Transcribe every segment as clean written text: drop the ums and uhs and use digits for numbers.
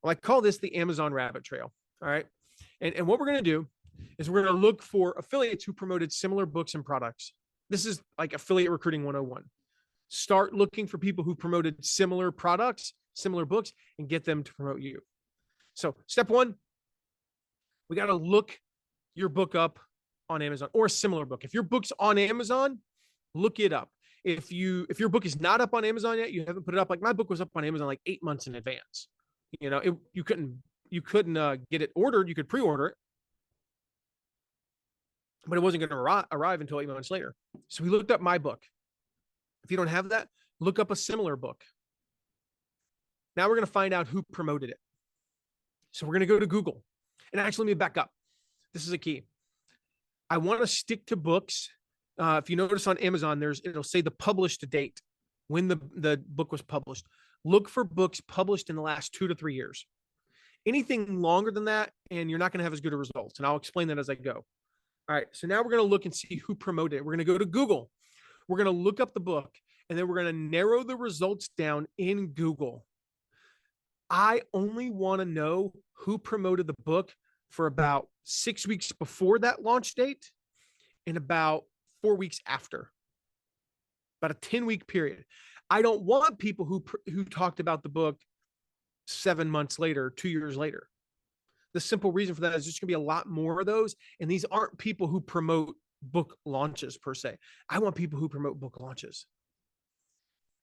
Well, I call this the Amazon rabbit trail. All right. And what we're going to do is we're going to look for affiliates who promoted similar books and products. This is like affiliate recruiting 101. Start looking for people who promoted similar products, similar books, and get them to promote you. So, step one, we got to look your book up on Amazon or a similar book. If your book's on Amazon, look it up. If your book is not up on Amazon yet, you haven't put it up. Like my book was up on Amazon like 8 months in advance. You couldn't get it ordered. You could pre-order it, but it wasn't going to arrive until 8 months later. So we looked up my book. If you don't have that, look up a similar book. Now we're going to find out who promoted it. So we're going to go to Google. And actually, let me back up. This is a key. I want to stick to books. If you notice on Amazon, it'll say the published date when the book was published. Look for books published in the last 2 to 3 years. Anything longer than that, and you're not going to have as good a results. And I'll explain that as I go. All right. So now we're going to look and see who promoted it. We're going to go to Google. We're going to look up the book, and then we're going to narrow the results down in Google. I only want to know who promoted the book for about 6 weeks before that launch date and about 4 weeks after, about a 10-week period. I don't want people who talked about the book 7 months later, 2 years later. The simple reason for that is there's going to be a lot more of those. And these aren't people who promote book launches per se. I want people who promote book launches.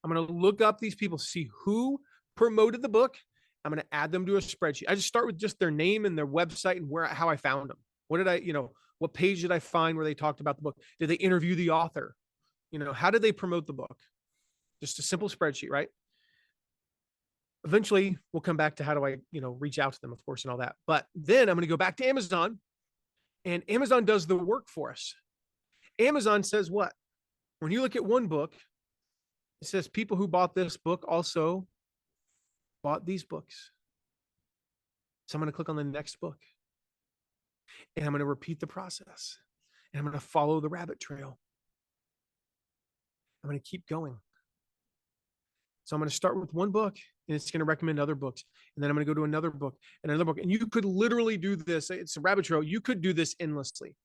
I'm going to look up these people, see who promoted the book. I'm going to add them to a spreadsheet. I just start with just their name and their website and how I found them. What page did I find where they talked about the book? Did they interview the author? How did they promote the book? Just a simple spreadsheet, right? Eventually, we'll come back to how do I, reach out to them, of course, and all that. But then I'm going to go back to Amazon, and Amazon does the work for us. Amazon says what? When you look at one book, it says people who bought this book also bought these books. So I'm going to click on the next book, and I'm going to repeat the process, and I'm going to follow the rabbit trail. I'm going to keep going. So I'm going to start with one book, and it's going to recommend other books. And then I'm going to go to another book and another book. And you could literally do this. It's a rabbit trail. You could do this endlessly.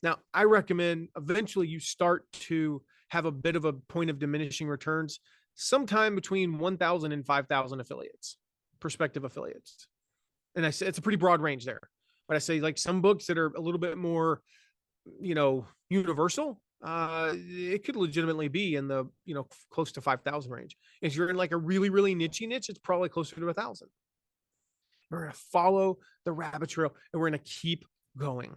Now, I recommend eventually you start to have a bit of a point of diminishing returns, sometime between 1,000 and 5,000 affiliates, prospective affiliates. And I say it's a pretty broad range there. But I say like some books that are a little bit more, universal, it could legitimately be in the, close to 5,000 range. If you're in like a really, really niche, it's probably closer to 1,000. We're going to follow the rabbit trail, and we're going to keep going.